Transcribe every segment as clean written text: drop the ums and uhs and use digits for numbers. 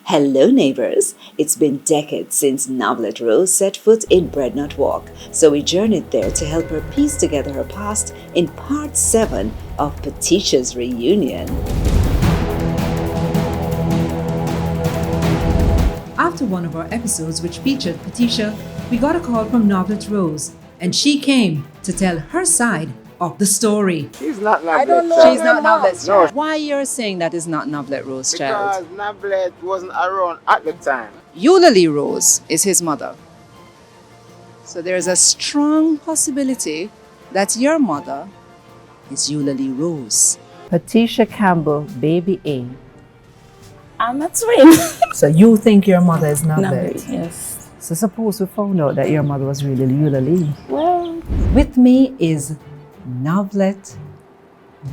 Hello neighbors! It's been decades since Novelette Rose set foot in Breadnut Walk, so we journeyed there to help her piece together her past in part 7 of PATESHA'S Reunion. After one of our episodes which featured PATESHA, we got a call from Novelette Rose, and she came to tell her side of the story. She's not Novelette. I don't know. She's not Novelet's No. child. Why you're saying that is not Novelette Rose's child? Because Novelette wasn't around at the time. Eulalie Rose is his mother. So there's a strong possibility that your mother is Eulalie Rose. PATESHA Campbell, baby A. I'm a twin. So you think your mother is Novelette, Novelette? yes. So suppose we found out that your mother was really Eulalie. Well, With me is Novelette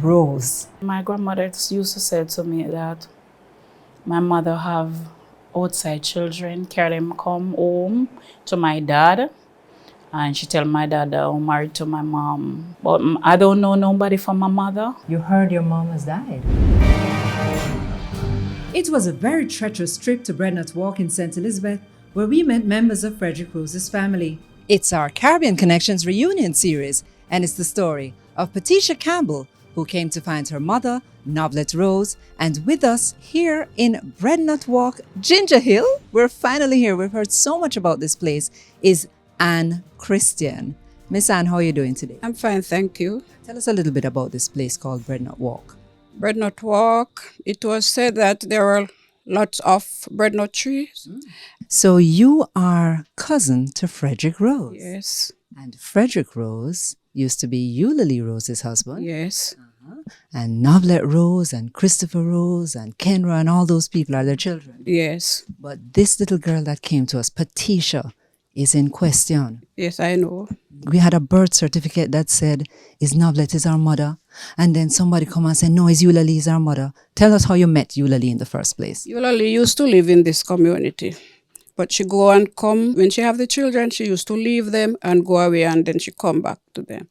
Rose. my grandmother used to say to me that my mother have outside children, carry them come home to my dad. And she tell my dad that I'm married to my mom. But I don't know nobody from my mother. You heard your mom has died. It was a very treacherous trip to Breadnut Walk in St. Elizabeth, where we met members of Frederick Rose's family. It's our Caribbean Connections reunion series, and it's the story of PATESHA Campbell, who came to find her mother, Novelette Rose, and with us here in Breadnut Walk, Ginger Hill. We're finally here. We've heard so much about this place, is Anne Christian. Miss Anne, how are you doing today? I'm fine, thank you. Tell us a little bit about this place called Breadnut Walk. Breadnut Walk, it was said that there were lots of breadnut trees. So you are cousin to Frederick Rose. Yes, And Frederick Rose used to be Eulalie Rose's husband. yes, And Novelette Rose and Christopher Rose and Kenra and all those people are their children. yes, But this little girl that came to us, PATESHA, is in question. yes, I know. We had a birth certificate that said, is Novelette is our mother? And then somebody come and say, no, is Eulalie is our mother. Tell us how you met Eulalie in the first place. Eulalie used to live in this community, but she go and come. When she have the children, she used to leave them and go away, and then she come back to them.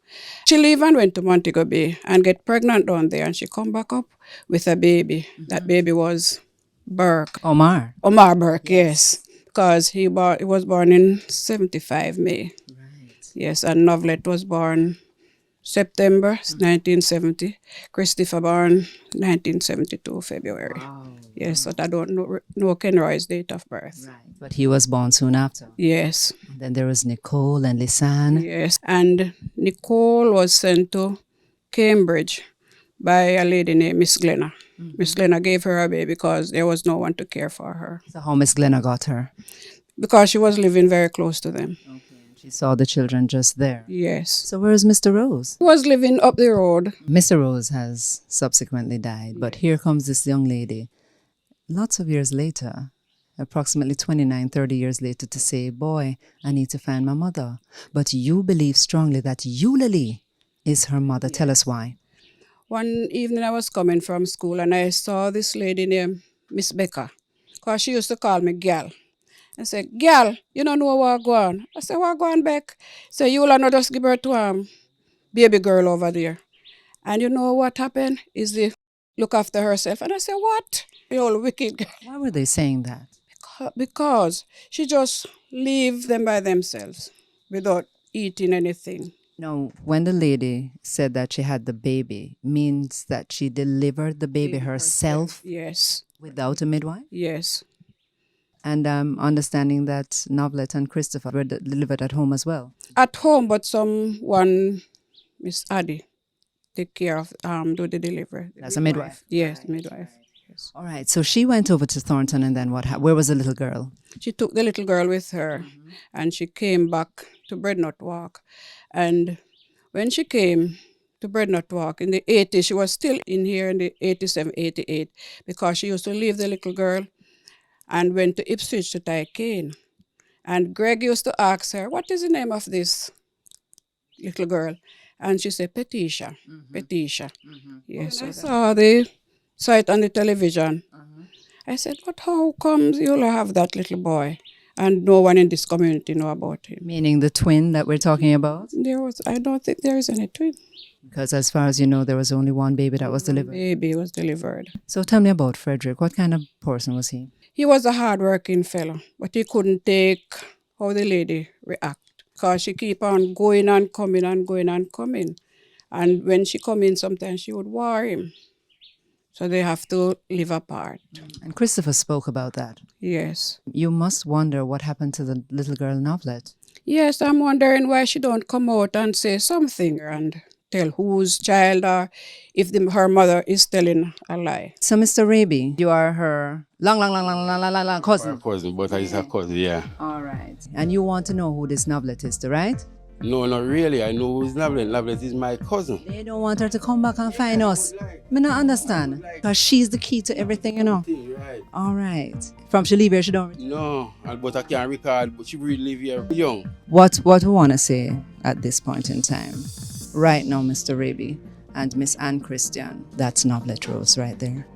She leave and went to Montego Bay and get pregnant down there, and she come back up with a baby. That baby was Burke. Omar. Omar Burke, yes. Because he was born in 75 May. Right. Yes, and Novlet was born September 1970. Christopher born 1972 February. Wow. Yes, but I don't know Kenroy's date of birth. Right. But he was born soon after. Yes, And then there was Nicole and Lisanne. yes. And Nicole was sent to Cambridge by a lady named Miss Glenna. Miss Glenna gave her a baby because there was no one to care for her. So how Miss Glenna got her? Because she was living very close to them. Okay. She saw the children just there. Yes. So where is Mr. Rose? He was living up the road. Mr. Rose has subsequently died, but here comes this young lady, lots of years later, approximately 29, 30 years later, to say, boy, I need to find my mother. But you believe strongly that Eulalie is her mother. Tell us why. One evening I was coming from school and I saw this lady named Miss Becca, because she used to call me Gal. I said, Gal, you don't know what go on. I said, what go on, Beck? So you'll not just give birth to baby girl over there. And you know what happened? Is they look after herself. And I said, what? You old wicked girl. Why were they saying that? Because she just leave them by themselves without eating anything. No, when the lady said that she had the baby, means that she delivered the baby herself Yes, without a midwife? yes. And I'm understanding that Novelette and Christopher were delivered at home as well. At home, but someone, Miss Addie, take care of, do the delivery. As a midwife? Yes, midwife. Yes. All right, so she went over to Thornton, and then what? Where was the little girl? She took the little girl with her, and she came back to Breadnut Walk. And when she came to Breadnut Walk in the 80s, she was still in here in the 87, 88, because she used to leave the little girl and went to Ipswich to tie cane. And Greg used to ask her, what is the name of this little girl? And she said, PATESHA, PATESHA. Yes, so I saw it on the television. I said, but how comes you'll have that little boy and no one in this community know about him? Meaning the twin that we're talking about? I don't think there is any twin. Because as far as you know, there was only one baby that was delivered. Baby was delivered. So tell me about Frederick. What kind of person was he? He was a hard-working fellow, but he couldn't take how the lady react. Because she keep on going and coming and going and coming. And when she come in, sometimes she would war him. So they have to live apart. And Christopher spoke about that. Yes. You must wonder what happened to the little girl Novlet. Yes, I'm wondering why she don't come out and say something and tell whose child or if her mother is telling a lie. So, Mr. Raby, you are her long cousin. Her cousin, but he's her cousin, yeah. All right. And you want to know who this Novlet is, right? No, not really. I know who's Novlet. Novlet is my cousin. They don't want her to come back and find us. Me not understand. Because she's the key to everything, you know. Right. All right. From she leave here, she don't. No, but I can't recall, but she really live here young. What we want to say at this point in time, right now, Mr. Raby and Miss Anne Christian, that's Novelette Rose right there.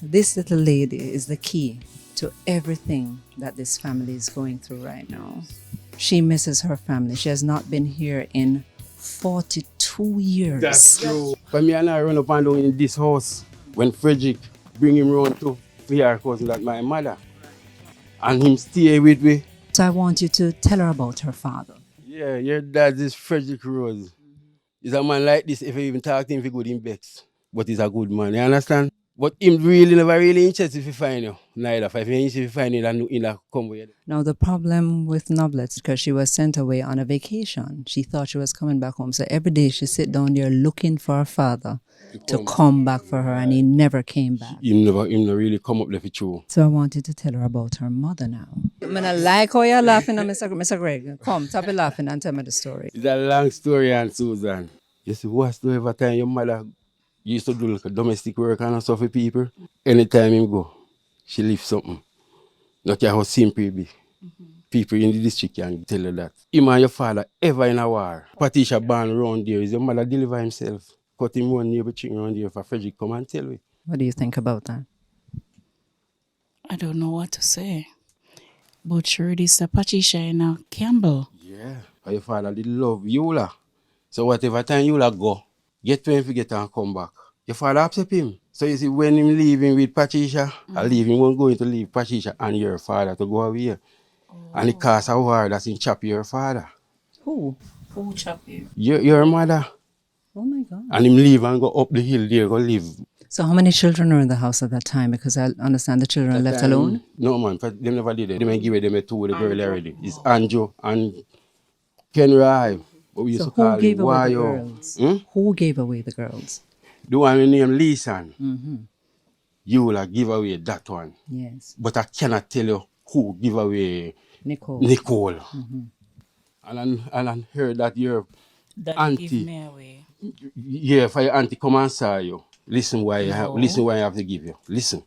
This little lady is the key to everything that this family is going through right now. She misses her family. She has not been here in 42 years. That's true. But me and I run up and down in this house when Frederick bring him round to her cousin, that my mother. And him stay with me. So I want you to tell her about her father. Yeah, your dad is Frederick Rose. He's a man like this. If you even talk to him, he good in Bex. But he's a good man, you understand? But him really never really interested if you find you. Neither. If you're interested if you find you, then he'll come with you. Now the problem with Novlet, because she was sent away on a vacation. She thought she was coming back home. So every day she sit down there looking for her father to come back for her, and he never came back. Him never really come up there for true. So I wanted to tell her about her mother now. I mean, I like how you're laughing at Mr. Greg. Come, stop it laughing and tell me the story. It's a long story, Aunt Susan. You see, what's the every time your mother used to do like a domestic work and stuff for people? Anytime him go, she leave something. Not care how simple it be. People in the district can tell you that. Him and your father ever in a war. Patricia born around there. Is your mother deliver himself? Cut him one neighbor chicken around there for Frederick come and tell me. What do you think about that? I don't know what to say. But sure, this is Patricia and Campbell. Yeah. And your father did love Eula. So whatever time Eula go, get to him forget and come back. Your father upset him. So you see, when him leaving with Patricia, I leave him won't going to leave Patricia and your father to go away. And it caused a war that's in chop your father. Who? Who chop you? Your mother. Oh my God. And him leave and go up the hill there, go live. So how many children were in the house at that time? Because I understand the children are left alone. No man, they never did it. They may give them a two with the girl already. It's Andrew and Ken Rai. But we used to call who gave him away the Wayo. girls? Who gave away the girls? The one named Lisan. You will give away that one. Yes. But I cannot tell you who give away Nicole. And I heard that your That auntie give me away. Yeah, for your auntie come and saw you. Listen why you have to give you. Listen.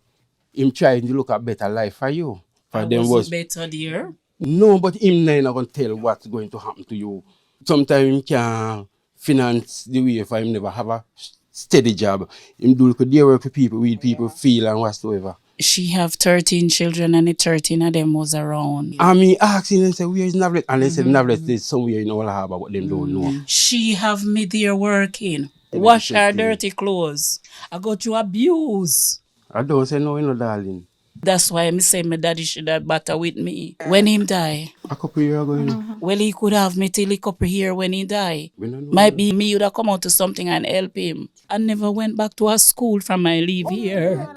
Him trying to look at better life for you. For them was better dear. no, but him not gonna tell what's going to happen to you. Sometimes him can finance the way if him never have a steady job. Him do look there work for people, with people feel and whatsoever. She have 13 children and the 13 of them was around. I mean, asking them, say, where is Novlet? And they said, Novlet is somewhere in Old Harbor, but them don't know. She have me there working. Wash her dirty clothes. I got to abuse. I don't say no, darling. That's why I say my daddy should have better with me. When him die, A couple years ago, you know. well, he could have me till he couple here when he die. We don't know. Might be me would have come out to something and help him. I never went back to a school from my leave here.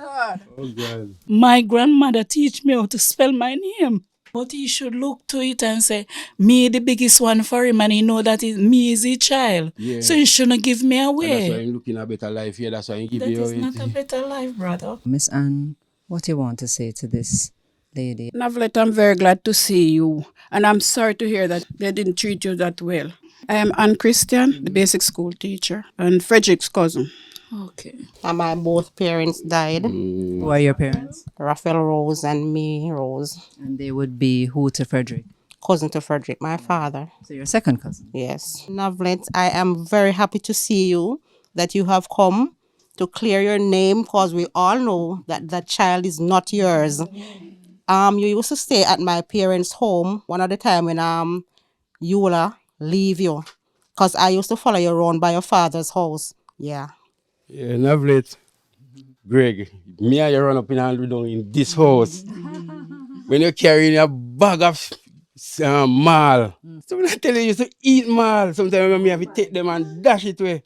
Oh, God. My grandmother teach me how to spell my name. But he should look to it and say, me the biggest one for him and he know that me is his child. Yeah. So he shouldn't give me away. And that's why I'm looking at a better life here. That's why I give That you is away. not a better life, brother. Miss Anne, what do you want to say to this lady? Novlet, I'm very glad to see you. And I'm sorry to hear that they didn't treat you that well. I am Anne Christian, the basic school teacher, and Frederick's cousin. Okay. And my both parents died. Who are your parents? Raphael Rose and me Rose. And they would be who to Frederick? Cousin to Frederick, my father. So your second cousin? Yes. Novlet, I am very happy to see you, that you have come to clear your name, because we all know that that child is not yours. You used to stay at my parents' home one of the time when Eula leave you, because I used to follow you around by your father's house. Yeah. Yeah, Novlet, Greg, me and you run up in and down in this house. When you're carrying a bag of mal. So when I tell you, you used to eat mal. Sometimes I have to take them and dash it away.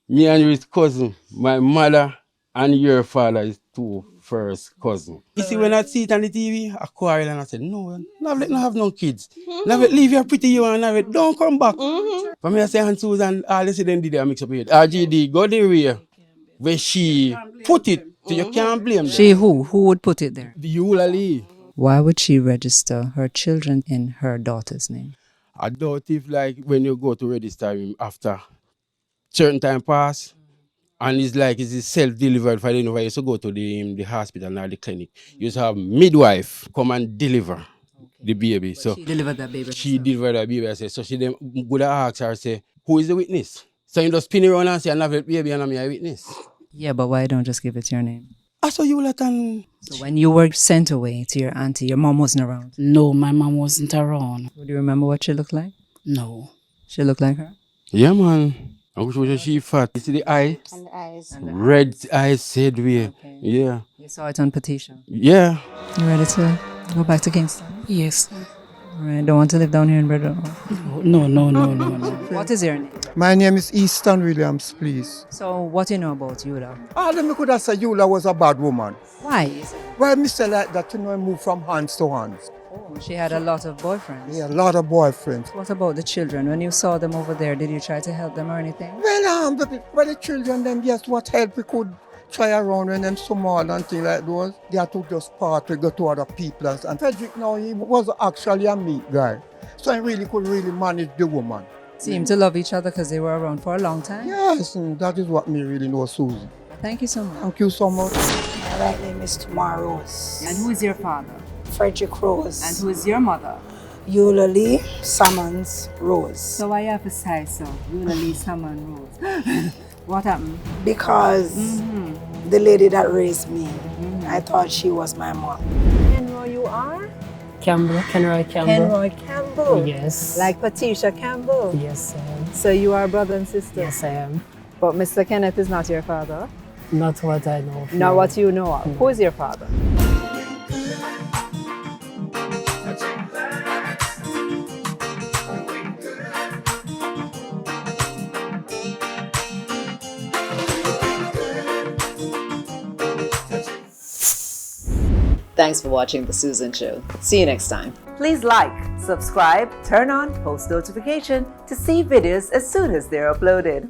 Me and your cousin, my mother and your father is two first cousins. You see, when I see it on the TV, I quarrel and I said, no, Novlet don't have no kids. Novlet, leave your pretty you and Novlet, don't come back. For me, I say, Aunt Susan, all this then did I mix up with RGD, go the way where she put it, so you can't blame them. She who? Who would put it there? The Eula. Why would she register her children in her daughter's name? I doubt if, like, when you go to register him after certain time pass, and it's like it's self-delivered. For you know, I used to go to the hospital or the clinic. You used to have midwife come and deliver the baby. But so she delivered that baby she herself. delivered the baby. I say, so she then would ask her, say, who is the witness? So you just spin around and say, another baby and I'm a witness. Yeah, but why don't just give it your name? I saw you let and. So when you were sent away to your auntie, your mom wasn't around? No, my mom wasn't around. Would you remember what she looked like? No. She looked like her? Yeah, man. I wish she fat. You see the eye? And the eyes. Red eyes said we. Okay. Yeah. You saw it on Patisha. Yeah. You ready to go back to Kingston? Yes. All right, don't want to live down here in Breadnut Walk. No. What is your name? My name is Easton Williams, please. So what do you know about Eula? Let me could have said Eula was a bad woman. Why is it? Well, me say like that, you know, I moved from hands to hands. Oh, she had a lot of boyfriends. Yeah, a lot of boyfriends. What about the children? When you saw them over there, did you try to help them or anything? Well, the children, them, yes, what help we could try around when them small and things like those. They had to just part to go to other people. And Frederick now, he was actually a meat guy. So he really could manage the woman. Seemed to love each other because they were around for a long time? Yes, and that is what me really know, Susie. Thank you so much. Thank you so much. My right name is Tamar Rose. And who is your father? Frederick Rose. And who is your mother? Eula Lee Sammons Rose. So why you have to say so? Eula Lee Sammons Rose. What happened? Because the lady that raised me, I thought she was my mom. Kenroy, you are? Kenroy Campbell. Kenroy Campbell? Yes. Like Patisha Campbell? Yes, I am. So you are brother and sister? Yes, I am. But Mr. Kenneth is not your father? Not what I know. Not what you know of. Who is your father? Thanks for watching The Susan Show. See you next time. Please like, subscribe, turn on post notification to see videos as soon as they're uploaded.